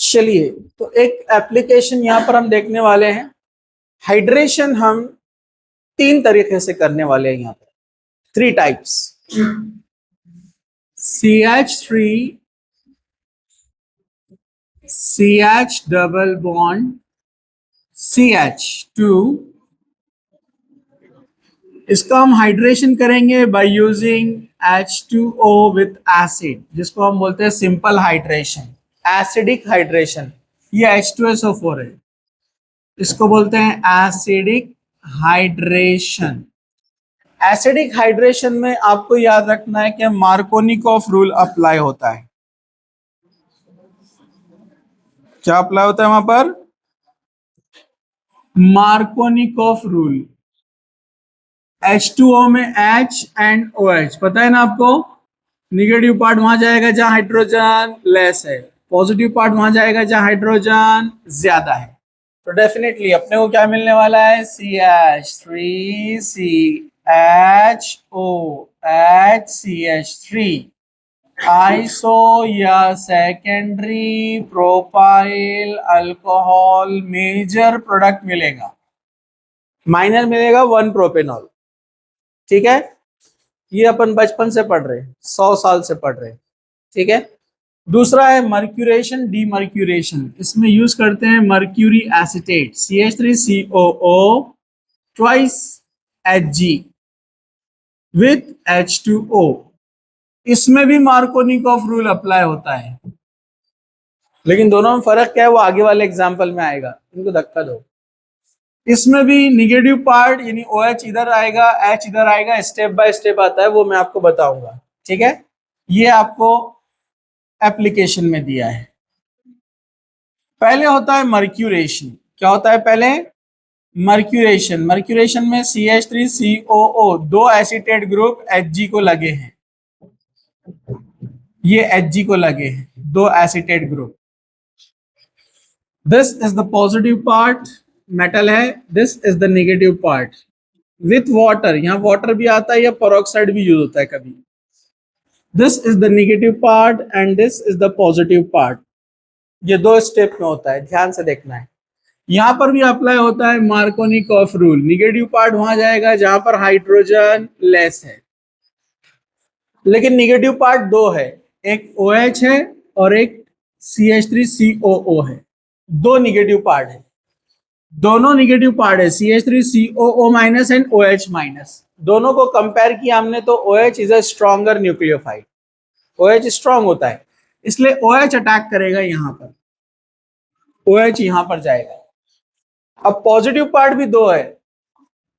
चलिए, तो एक एप्लीकेशन यहाँ पर हम देखने वाले हैं। हाइड्रेशन हम 3 तरीके से करने वाले हैं यहाँ पर, 3 types. CH3, CH double bond, CH2। इसका हम हाइड्रेशन करेंगे by using H2O with acid, जिसको हम बोलते हैं सिंपल हाइड्रेशन, एसिडिक हाइड्रेशन। ये H2SO4 है, इसको बोलते हैं एसिडिक हाइड्रेशन। एसिडिक हाइड्रेशन में आपको याद रखना है कि मार्कोनिकॉफ रूल अप्लाई होता है। क्या अप्लाई होता है वहां पर? Markovnikov rule. H2O में H एंड OH, पता है ना आपको? निगेटिव पार्ट वहां जाएगा जहां हाइड्रोजन लेस है, पॉजिटिव पार्ट वहां जाएगा जहां हाइड्रोजन ज्यादा है। तो डेफिनेटली अपने को क्या मिलने वाला है? CH3CHOHCH3 आइसो या secondary propyl alcohol major product मिलेगा, माइनर मिलेगा 1 प्रोपेनॉल। ठीक है, ये अपन बचपन से पढ़ रहे हैं, 100 साल से पढ़ रहे हैं। ठीक है। दूसरा है मर्क्यूरेशन, डीमर्क्यूरेशन। इसमें यूज करते हैं mercury acetate, CH3COO twice Hg with H2O। इसमें भी मार्कोनिकॉफ रूल अप्लाई होता है, लेकिन दोनों में फर्क क्या है वो आगे वाले एग्जाम्पल में आएगा, इनको धक्का दो। इसमें भी निगेटिव पार्ट यानी OH इधर आएगा, H इधर आएगा, स्टेप बाय स्टेप आता है, वो मैं आपको बताऊंगा। ठीक है, ये आपको एप्लीकेशन में दिया है। पहले होता है मर्क्यूरेशन। क्या होता है पहले? मर्क्यूरेशन। मर्क्यूरेशन में CH3COO 2 एसीटेट ग्रुप Hg को लगे हैं, ये Hg को लगे हैं 2 acetate group. This is the positive part, metal है, this is the negative part with water. यहां वाटर भी आता है या पेरोक्साइड भी यूज होता है कभी। This is the negative part and this is the positive part. ये 2 स्टेप में होता है, ध्यान से देखना है। यहां पर भी अप्लाई होता है मार्कोनिकॉफ रूल। निगेटिव पार्ट वहां जाएगा जहां पर हाइड्रोजन लेस है, लेकिन निगेटिव पार्ट 2 है, एक OH है और एक CH3COO है। 2 निगेटिव पार्ट है, दोनों निगेटिव पार्ट है, CH3COO minus and OH minus. दोनों को कंपेयर किया हमने तो OH is a stronger nucleophile, OH strong होता है, इसलिए OH अटैक करेगा यहां पर, OH यहां पर जाएगा। अब पॉजिटिव पार्ट भी 2 है,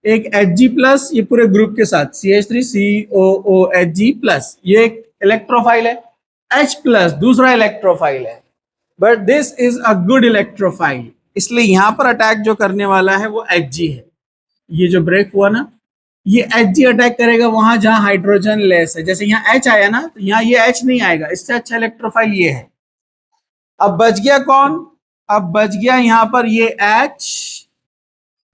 एक Hg प्लस, ये पूरे ग्रुप के साथ CH3COO Hg प्लस, ये एक इलेक्ट्रोफाइल है, H प्लस दूसरा इलेक्ट्रोफाइल है, but this is a good electrophile, इसलिए यहां पर अटैक जो करने वाला है वो Hg है। ये जो ब्रेक हुआ ना, ये Hg अटैक करेगा वहां जहां हाइड्रोजन लेस है। जैसे यहाँ H आया ना, तो यहाँ ये H नहीं आएगा, इससे अच्छा इलेक्ट्रोफाइल ये है। अब बच गया कौन? अब बच गया यहाँ पर ये H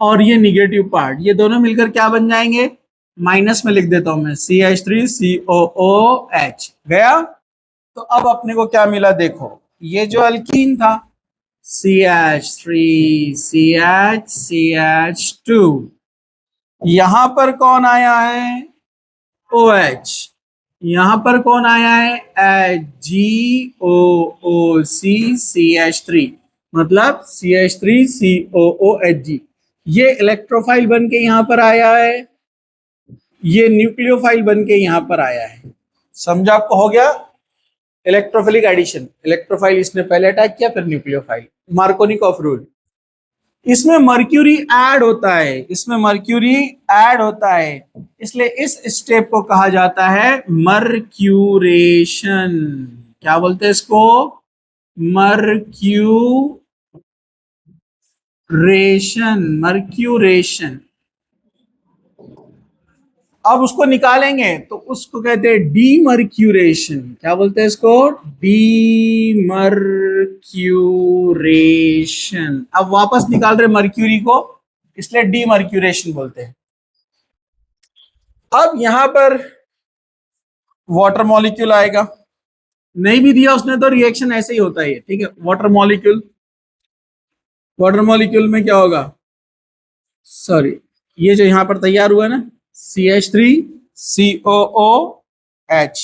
और ये निगेटिव पार्ट, ये दोनों मिलकर क्या बन जाएंगे? माइनस में लिख देता हूं मैं, CH3COOH गया। तो अब अपने को क्या मिला देखो, ये जो अल्कीन था CH3CH2, यहां पर कौन आया है? OH। यहां पर कौन आया है? HgOOCCH3, मतलब CH3COOHg। ये इलेक्ट्रोफाइल बन के यहां पर आया है, ये न्यूक्लियोफाइल बन के यहां पर आया है। समझा आपको? हो गया इलेक्ट्रोफिलिक एडिशन। इलेक्ट्रोफाइल इसने पहले अटैक किया, फिर न्यूक्लियोफाइल, मार्कोनिकॉफ रूल। इसमें मर्क्यूरी ऐड होता है, इसमें मर्क्यूरी ऐड होता है, इसलिए इस स्टेप को कहा जाता है मर्क्यूरेशन। क्या बोलते हैं इसको? Mercuration, mercuration. अब उसको निकालेंगे तो उसको कहते हैं डीमर्क्यूरेशन। क्या बोलते हैं इसको? डीमर्क्यूरेशन। अब वापस निकाल रहे मर्क्यूरी को, इसलिए डीमर्क्यूरेशन बोलते हैं। अब यहां पर वाटर मॉलिक्यूल आएगा, नहीं भी दिया उसने तो रिएक्शन ऐसे ही होता है, ठीक है। वाटर मॉलिक्यूल में क्या होगा, सॉरी, ये जो यहां पर तैयार हुआ है ना, CH3COOH,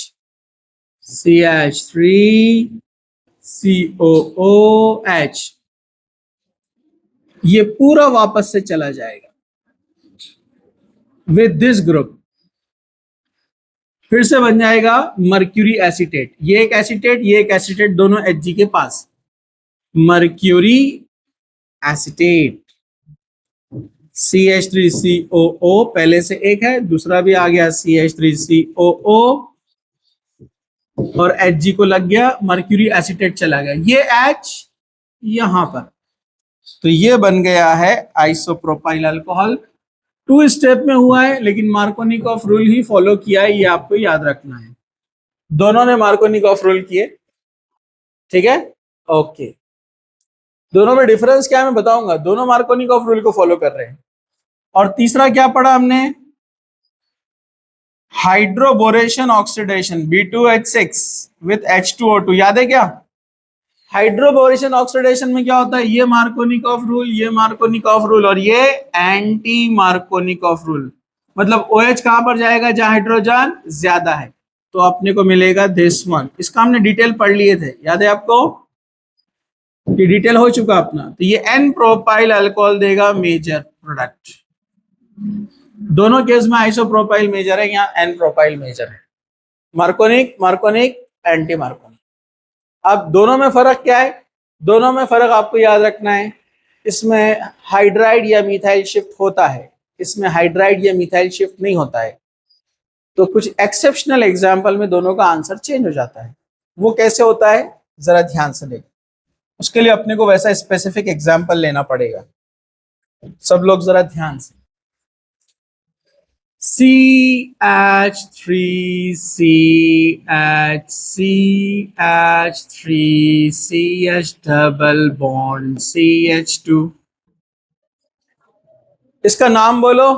CH3COOH, ये पूरा वापस से चला जाएगा विद दिस ग्रुप, फिर से बन जाएगा मर्क्यूरी एसीटेट। ये एक एसीटेट, ये एक एसीटेट, दोनों Hg के पास, मर्क्यूरी एसीटेट, CH3COO पहले से एक है, दूसरा भी आ गया CH3COO, और Hg को लग गया मर्क्यूरी एसीटेट, चला गया ये H यहां पर, तो ये बन गया है आइसोप्रोपाइल अल्कोहल। 2 स्टेप में हुआ है, लेकिन मार्कोनिकॉफ रूल ही फॉलो किया है, ये आपको याद रखना है। दोनों ने मार्कोनिकॉफ रूल किए, ठीक है, ओके। दोनों में डिफरेंस क्या है मैं बताऊंगा, दोनों मार्कोनिकॉफ रूल को फॉलो कर रहे हैं। और तीसरा क्या पढ़ा हमने, hydroboration oxidation, B2H6 with H2O2, याद है क्या? हाइड्रोबोरेशन ऑक्सीडेशन में क्या होता है, ये मार्कोनिकॉफ रूल, ये मार्कोनिकॉफ रूल, और ये एंटी मार्कोनिकॉफ रूल। मतलब OH कहां पर जाएगा, जहां हाइड्रोजन ज्यादा है, तो अपने को मिलेगा दिस वन। इसका हमने डिटेल पढ़ लिए थे, याद है आपको, ये डिटेल हो चुका अपना। तो ये एन प्रोपाइल अल्कोहल देगा मेजर प्रोडक्ट। दोनों केस में आइसोप्रोपाइल मेजर है, यहाँ एन प्रोपाइल मेजर है। मार्कोनिक एंटी मार्कोनिक। अब दोनों में फर्क क्या है, दोनों में फर्क आपको याद रखना है, इसमें हाइड्राइड या मिथाइल शिफ्ट होता है, इसमें हाइड्राइड या मिथाइल शिफ्ट नहीं होता है। तो कुछ एक्सेप्शनल एग्जाम्पल में दोनों का आंसर चेंज हो जाता है। वो कैसे होता है जरा ध्यान से देखो, उसके लिए अपने को वैसा स्पेसिफिक एग्जाम्पल लेना पड़ेगा। सब लोग जरा ध्यान से, CH3CH3CH डबल बॉन्ड CH2, इसका नाम बोलो।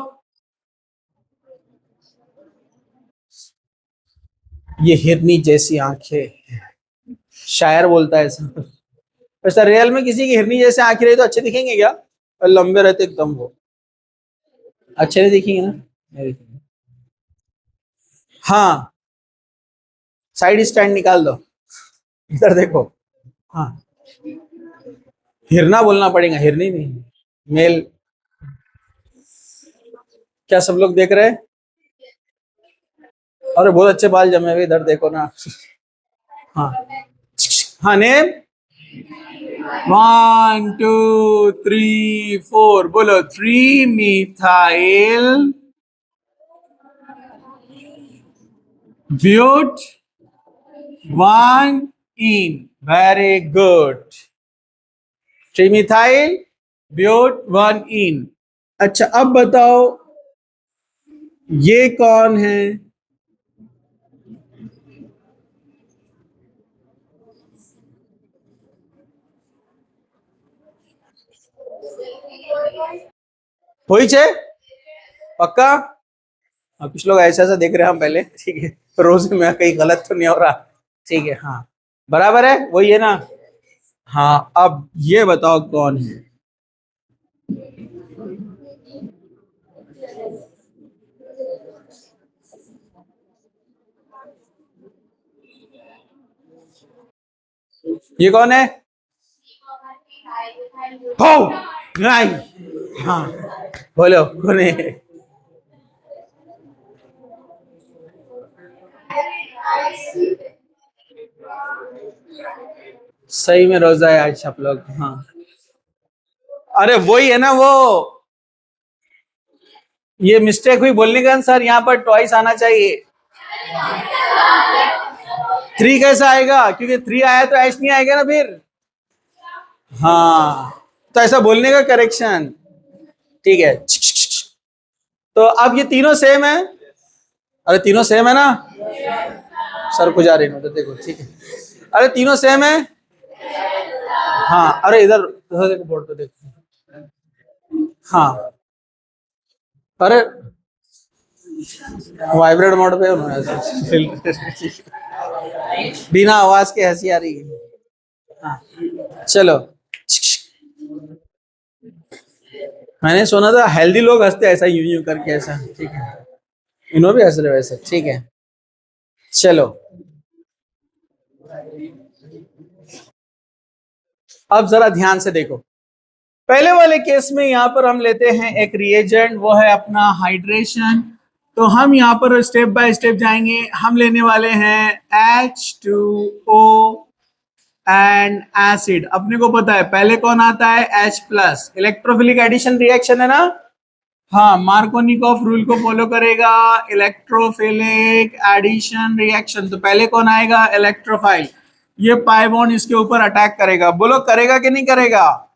ये हिरनी जैसी आंखें, शायर बोलता है ऐसा। वैसा रियल में किसी की हिरनी जैसे आंखें रही तो अच्छे दिखेंगे क्या, और लंबे रहते एकदम, वो अच्छे नहीं दिखेंगे ना, नहीं दिखेंगे। हाँ, साइड स्टैंड निकाल दो, इधर देखो। हाँ, हिरना बोलना पड़ेगा, हिरनी नहीं, मेल। क्या सब लोग देख रहे हैं? अरे बहुत अच्छे बाल जमे हुए, इधर देखो ना। हाँ हाँ, नेम 1 2 3 4, बोलो 3 methyl but 1 ene, very good, 3 methyl but 1 ene. अच्छा अब बताओ ये कौन है, हुई छे पक्का? कुछ लोग ऐसा ऐसा देख रहे हैं हम पहले, ठीक है, रोज में कहीं गलत तो नहीं हो रहा, ठीक है, हाँ बराबर है, वही है ना। हाँ अब ये बताओ कौन है, ये कौन है, हो नहीं, हाँ बोलो कौन है, सही में रोजा है आज सब लोग, हाँ। अरे वही है ना वो, ये मिस्टेक हुई बोलने का सर, यहाँ पर ट्वाइस आना चाहिए। 3 कैसा आएगा, क्योंकि 3 आया तो एच नहीं आएगा ना फिर, हाँ तो ऐसा बोलने का करेक्शन, ठीक है। तो अब ये तीनों सेम है, अरे तीनों सेम है ना, सर को जा रही हूँ तो देखो, ठीक है, अरे तीनों सेम है, हाँ अरे इधर देखो बोर्ड पे देखो, हाँ अरे वाइब्रेट मोड पे उन्होंने बिना आवाज के हंसी आ रही है। हाँ, चलो। मैंने सुना था हेल्दी लोग हंसते ऐसा यूं यूं करके ऐसा, ठीक है, इन्हों भी हंस रहे वैसे, ठीक है। चलो, अब जरा ध्यान से देखो। पहले वाले केस में यहाँ पर हम लेते हैं एक रिएजेंट, वो है अपना हाइड्रेशन। तो हम यहाँ पर स्टेप बाय स्टेप जाएंगे। हम लेने वाले हैं H2O एंड एसिड। अपने को पता है पहले कौन आता है, H plus, electrophilic addition reaction है ना। हाँ, मार्कोनिकॉफ रूल को फॉलो करेगा, इलेक्ट्रोफिलिक एडिशन रिएक्शन। तो पहले कौन आएगा, इलेक्ट्रोफाइल। ये पाई बॉन्ड इसके ऊपर अटैक करेगा, बोलो करेगा कि नहीं करेगा।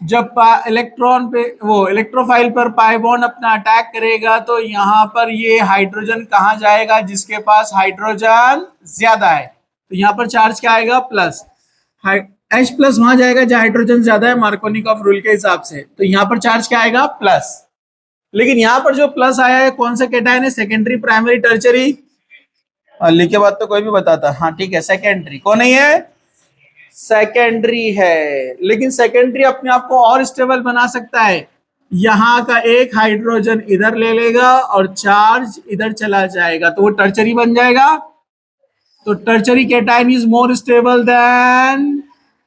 जब इलेक्ट्रॉन पे वो इलेक्ट्रोफाइल पर पाई बॉन्ड अपना अटैक करेगा तो यहाँ पर ये हाइड्रोजन कहाँ जाएगा, जिसके पास हाइड्रोजन ज्यादा है। तो यहाँ पर चार्ज क्या आएगा, प्लस। H प्लस वहां जाएगा जहां हाइड्रोजन ज्यादा है, मार्कोनिकॉफ रूल के हिसाब से। तो यहाँ पर चार्ज क्या आएगा, प्लस। लेकिन यहाँ पर जो प्लस आया है कौन सा कैटायन है, सेकेंडरी, प्राइमरी, टर्चरी। लिखे बात तो कोई भी बताता। हाँ ठीक है, सेकेंडरी। कौन नहीं है, सेकेंडरी है। लेकिन सेकेंडरी अपने आप को और स्टेबल बना सकता है। यहाँ का एक हाइड्रोजन इधर ले लेगा और चार्ज इधर चला जाएगा, तो वो टर्चरी बन जाएगा। तो tertiary cation is more stable then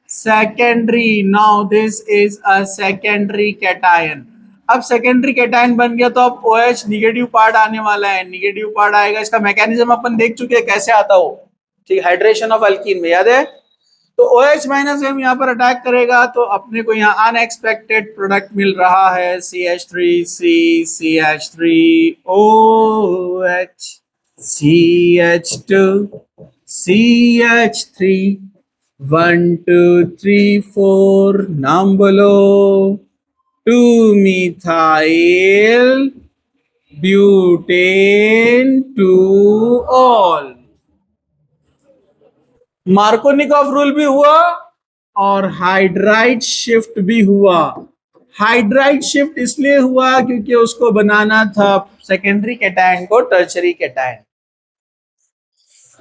secondary. Now this is a secondary cation. अब सेकेंडरी कैटायन बन गया तो अब OH निगेटिव पार्ट आने वाला है। निगेटिव पार्ट आएगा, इसका मैकेनिज्म अपन देख चुके हैं कैसे आता हो, ठीक, हाइड्रेशन ऑफ अल्कीन में याद है। तो OH माइनस M यहाँ पर अटैक करेगा तो अपने को यहाँ अनएक्सपेक्टेड प्रोडक्ट मिल रहा है, CH3C, CH3OH, CH2, CH3, 1 2 3 4, नाम बोलो, 2 methyl butane 2 all। Markovnikov rule भी हुआ और हाइड्राइड शिफ्ट भी हुआ। हाइड्राइड शिफ्ट इसलिए हुआ क्योंकि उसको बनाना था सेकेंडरी कैटायन को टर्शरी कैटायन।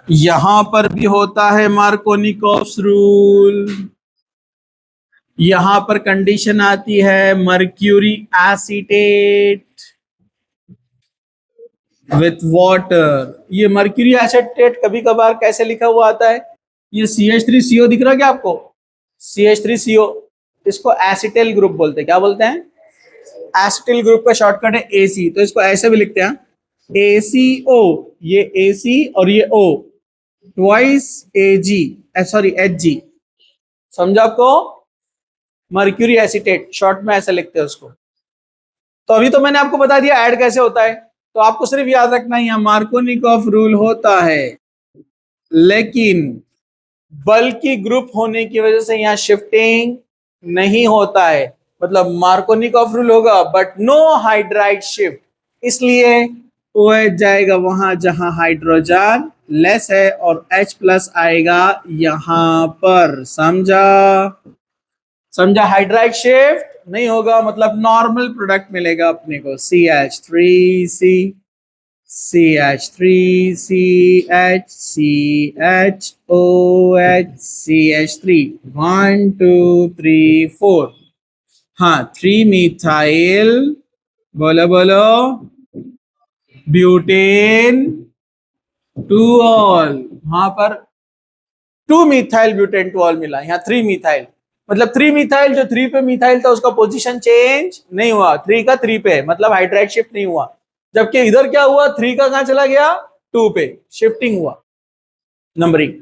यहां पर भी होता है मार्कोनिकॉफ रूल। यहां पर कंडीशन आती है मर्क्यूरी एसीटेट विथ वाटर। ये मर्क्यूरी एसीटेट कभी कभार कैसे लिखा हुआ आता है, ये CH3CO दिख रहा है क्या आपको, CH3CO, इसको एसिटिल ग्रुप बोलते हैं। क्या बोलते हैं, एसिटिल ग्रुप का शॉर्टकट है AC। तो इसको ऐसे भी लिखते हैं ACO, ये AC और ये O, twice AG, sorry HG। समझा आपको, मर्क्यूरी एसीटेट शॉर्ट में ऐसे लिखते हैं उसको। तो अभी तो मैंने आपको बता दिया ऐड कैसे होता है, तो आपको सिर्फ याद रखना है मार्कोनिकॉफ रूल होता है, लेकिन बल्कि ग्रुप होने की वजह से यहाँ शिफ्टिंग नहीं होता है। मतलब मार्कोनिकॉफ रूल होगा बट नो हाइड्राइड शिफ्ट, इसलिए OH जाएगा वहां जहां हाइड्रोजन लेस है और H प्लस आएगा यहां पर। समझा, समझा। हाइड्राइड शिफ्ट नहीं होगा, मतलब नॉर्मल प्रोडक्ट मिलेगा अपने को, CH3C, CH3CH, CHOH, CH3, 1 2 3 4। हाँ, 3 मिथाइल, बोलो बोलो, ब्यूटेन 2 ऑल। वहां पर 2 मिथाइल ब्यूटेन 2 ऑल मिला, यहाँ 3 मिथाइल। मतलब 3 मिथाइल, जो 3 पे मिथाइल था उसका पोजीशन चेंज नहीं हुआ, 3 का 3 पे, मतलब हाइड्राइड शिफ्ट नहीं हुआ। जबकि इधर क्या हुआ, 3 का कहां चला गया, 2 पे, शिफ्टिंग हुआ नंबरिंग।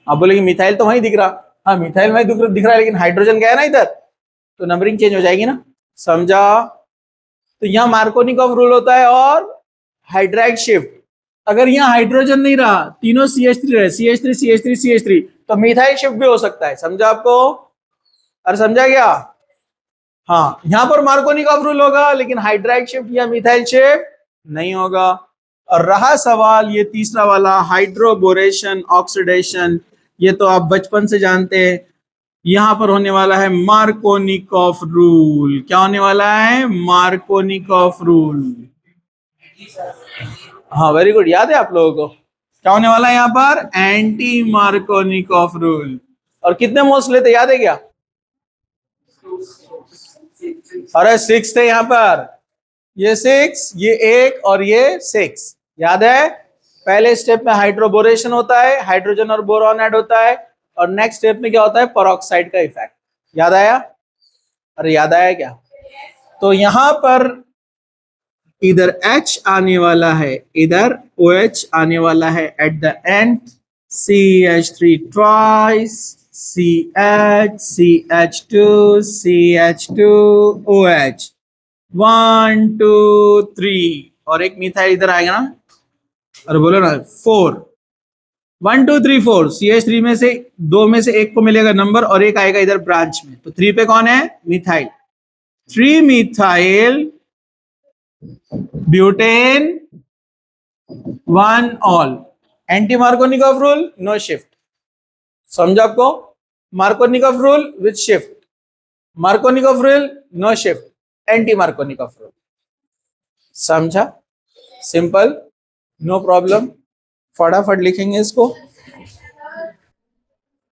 आप बोलेंगे मिथाइल तो वहीं दिख रहा, हाँ मिथाइल वहीं दिख रहा है, लेकिन हाइड्रोजन गया ना इधर, तो नंबरिंग चेंज हो जाएगी ना। समझा। तो यहाँ मार्कोनिकॉफ रूल होता है और हाइड्राइड शिफ्ट। अगर यहाँ हाइड्रोजन नहीं रहा, तीनों CH3 रहे, CH3 CH3 CH3, तो मिथाइल शिफ्ट भी हो सकता है। समझा आपको, अरे समझा क्या। हाँ, यहाँ पर मार्कोनिकॉफ रूल होगा लेकिन हाइड्राइड शिफ्ट या मिथाइल शिफ्ट नहीं होगा। और रहा सवाल ये तीसरा वाला, हाइड्रोबोरेशन ऑक्सीडेशन, ये तो आप बचपन से जानते हैं। यहां पर होने वाला है मार्कोनिकॉफ रूल। क्या होने वाला है, मार्कोनिकॉफ रूल। हाँ वेरी गुड, याद है आप लोगों को। क्या होने वाला है यहाँ पर? Anti Markovnikov rule. और कितने मोल्स लेते याद है क्या? अरे 6 थे यहाँ पर, ये 6, ये 1 और ये 6, याद है? पहले स्टेप में हाइड्रोबोरेशन होता है, हाइड्रोजन और बोरॉन ऐड होता है, और नेक्स्ट स्टेप में क्या होता है? पेरोक्साइड का इफेक्ट। याद आया? अरे याद आया क्या? तो यहां पर इधर H आने वाला है, इधर OH आने वाला है at the end, CH3 twice, CH, CH2, CH2, OH, 1 2 3, और एक मिथाइल इधर आएगा ना, अरे बोलो ना, 4, 1 2 3 4, CH3 में से 2 में से एक को मिलेगा नंबर और एक आएगा इधर ब्रांच में, तो 3 पे कौन है? Methyl, 3 methyl butane 1 ol. Anti Markovnikov rule, no shift. समझा आपको? Markovnikov rule with shift, Markovnikov rule no shift, anti Markovnikov rule. समझा? Simple, no problem. फटाफट लिखेंगे इसको।